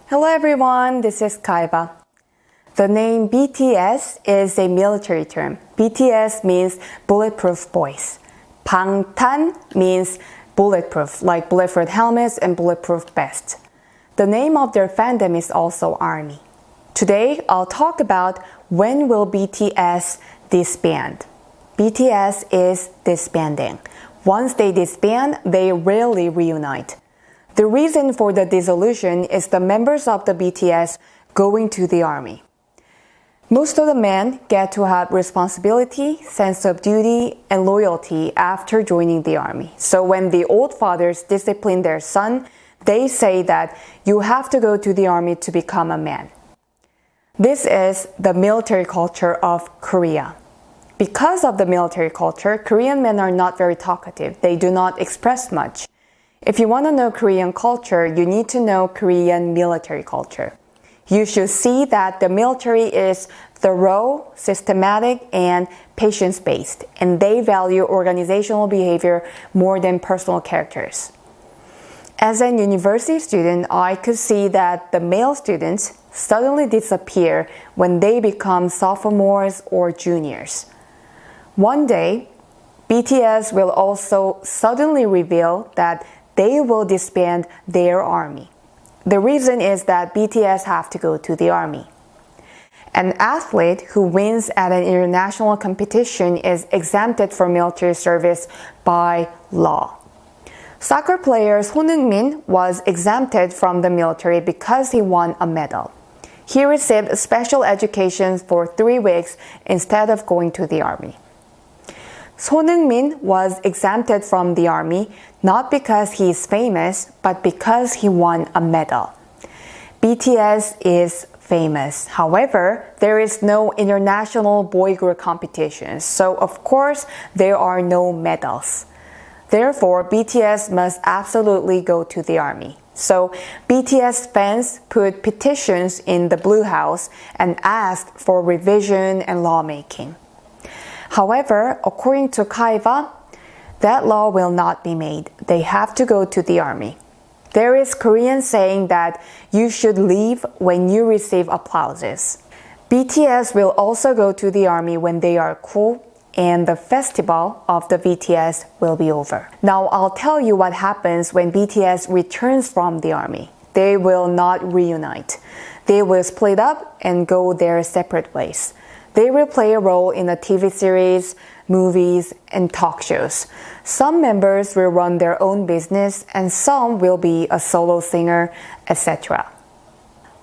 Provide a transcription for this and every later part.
Hello everyone, this is Kaiba. The name BTS is a military term. BTS means bulletproof boys. Bangtan means bulletproof, like bulletproof helmets and bulletproof vests. The name of their fandom is also ARMY. Today, I'll talk about when will BTS disband. BTS is disbanding. Once they disband, they rarely reunite. The reason for the dissolution is the members of the BTS going to the army. Most of the men get to have responsibility, sense of duty, and loyalty after joining the army. So when the old fathers discipline their son, they say that you have to go to the army to become a man. This is the military culture of Korea. Because of the military culture, Korean men are not very talkative. They do not express much. If you want to know Korean culture, you need to know Korean military culture. You should see that the military is thorough, systematic, and patience-based, and they value organizational behavior more than personal characters. As a university student, I could see that the male students suddenly disappear when they become sophomores or juniors. One day, BTS will also suddenly reveal that they will disband their army. The reason is that BTS have to go to the army. An athlete who wins at an international competition is exempted from military service by law. Soccer player Son Heung-min was exempted from the military because he won a medal. He received special education for 3 weeks instead of going to the army. Son Heung-min was exempted from the army not because he is famous, but because he won a medal. BTS is famous. However, there is no international boy group competition, so of course there are no medals. Therefore, BTS must absolutely go to the army. So, BTS fans put petitions in the Blue House and asked for revision and lawmaking. However, according to Kaiva, that law will not be made. They have to go to the army. There is Korean saying that you should leave when you receive applauses. BTS will also go to the army when they are cool and the festival of the BTS will be over. Now I'll tell you what happens when BTS returns from the army. They will not reunite. They will split up and go their separate ways. They will play a role in a TV series, movies, and talk shows. Some members will run their own business and some will be a solo singer, etc.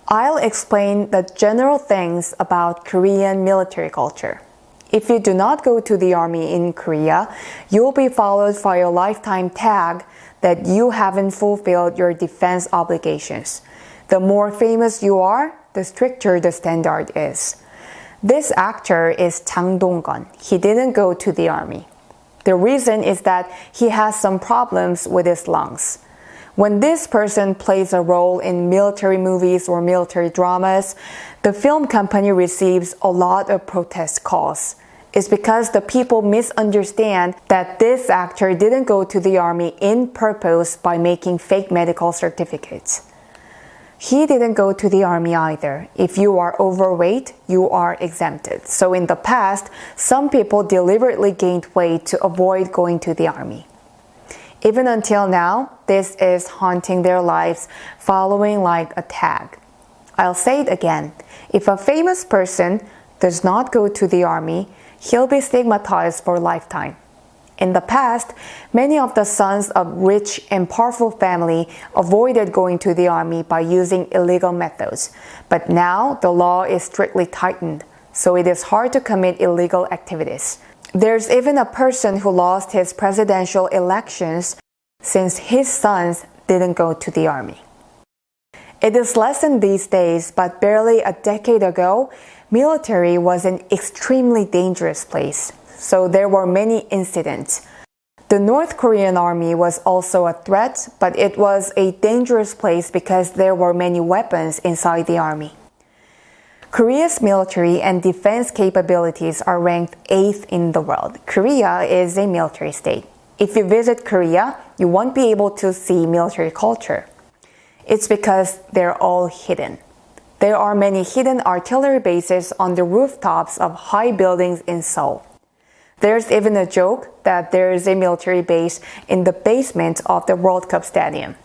I'll explain the general things about Korean military culture. If you do not go to the army in Korea, you'll be followed for a lifetime tag that you haven't fulfilled your defense obligations. The more famous you are, the stricter the standard is. This actor is Jang Dong-gun. He didn't go to the army. The reason is that he has some problems with his lungs. When this person plays a role in military movies or military dramas, the film company receives a lot of protest calls. It's because the people misunderstand that this actor didn't go to the army in purpose by making fake medical certificates. He didn't go to the army either. If you are overweight, you are exempted. So in the past, some people deliberately gained weight to avoid going to the army. Even until now, this is haunting their lives, following like a tag. I'll say it again. If a famous person does not go to the army, he'll be stigmatized for a lifetime. In the past, many of the sons of rich and powerful family avoided going to the army by using illegal methods. But now, the law is strictly tightened, so it is hard to commit illegal activities. There's even a person who lost his presidential elections since his sons didn't go to the army. It is lessened these days, but barely a decade ago, military was an extremely dangerous place. So there were many incidents. The North Korean army was also a threat, but it was a dangerous place because there were many weapons inside the army. Korea's military and defense capabilities are ranked 8th in the world. Korea is a military state. If you visit Korea, you won't be able to see military culture. It's because they're all hidden. There are many hidden artillery bases on the rooftops of high buildings in Seoul. There's even a joke that there is a military base in the basement of the World Cup Stadium.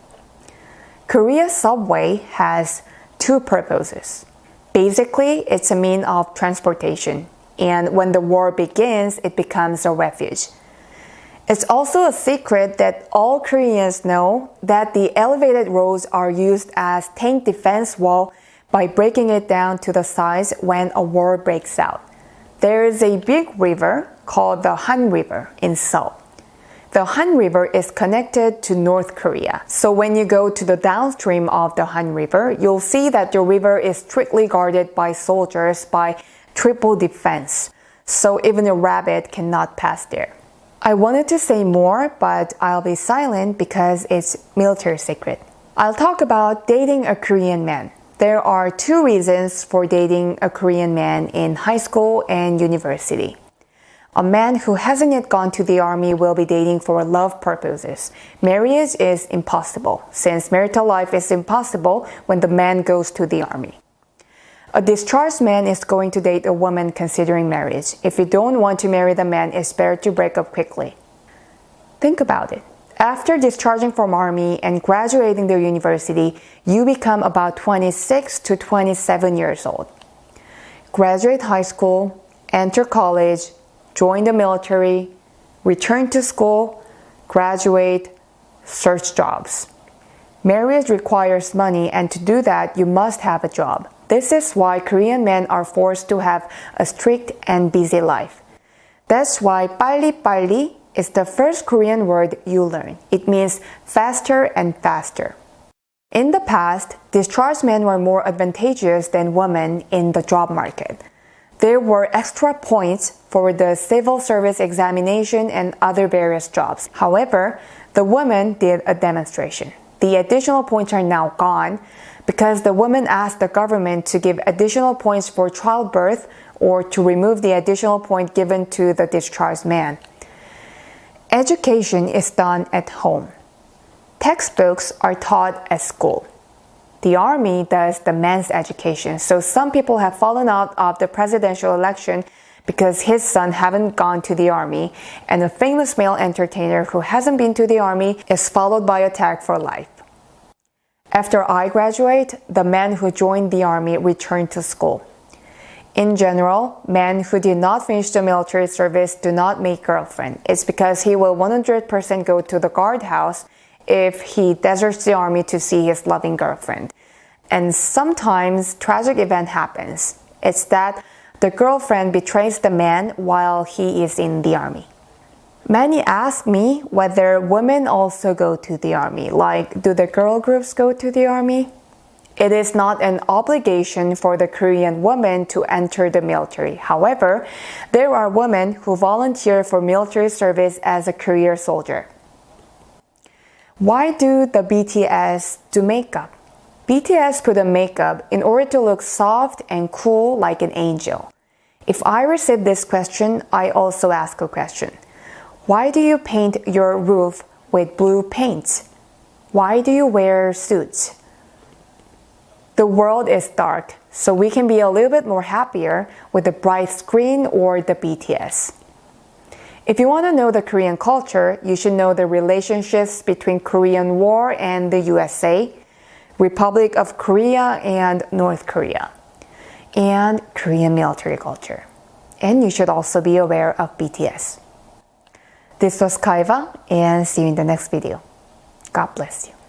Korea's subway has two purposes. Basically, it's a means of transportation, and when the war begins, it becomes a refuge. It's also a secret that all Koreans know that the elevated roads are used as tank defense wall by breaking it down to the size when a war breaks out. There is a big river called the Han River in Seoul. The Han River is connected to North Korea. So when you go to the downstream of the Han River, you'll see that the river is strictly guarded by soldiers by triple defense. So even a rabbit cannot pass there. I wanted to say more, but I'll be silent because it's military secret. I'll talk about dating a Korean man. There are two reasons for dating a Korean man in high school and university. A man who hasn't yet gone to the army will be dating for love purposes. Marriage is impossible, since marital life is impossible when the man goes to the army. A discharged man is going to date a woman considering marriage. If you don't want to marry the man, it's better to break up quickly. Think about it. After discharging from army and graduating the university, you become about 26 to 27 years old. Graduate high school, enter college, join the military, return to school, graduate, search jobs. Marriage requires money, and to do that, you must have a job. This is why Korean men are forced to have a strict and busy life. That's why 빨리빨리 is the first Korean word you learn. It means faster and faster. In the past, discharged men were more advantageous than women in the job market. There were extra points for the civil service examination and other various jobs. However, the women did a demonstration. The additional points are now gone because the women asked the government to give additional points for childbirth or to remove the additional point given to the discharged man. Education is done at home. Textbooks are taught at school. The army does the men's education, so some people have fallen out of the presidential election because his son haven't gone to the army, and a famous male entertainer who hasn't been to the army is followed by attack for life. After I graduate, the men who joined the army return to school. In general, men who did not finish the military service do not make girlfriend. It's because he will 100% go to the guardhouse if he deserts the army to see his loving girlfriend. And sometimes tragic event happens. It's that the girlfriend betrays the man while he is in the army. Many ask me whether women also go to the army. Like, do the girl groups go to the army? It is not an obligation for the Korean woman to enter the military. However, there are women who volunteer for military service as a career soldier. Why do the BTS do makeup? BTS put on makeup in order to look soft and cool like an angel. If I receive this question, I also ask a question. Why do you paint your roof with blue paint? Why do you wear suits? The world is dark, so we can be a little bit more happier with the bright screen or the BTS. If you want to know the Korean culture, you should know the relationships between Korean War and the USA, Republic of Korea and North Korea, and Korean military culture. And you should also be aware of BTS. This was Kaiva, and see you in the next video. God bless you.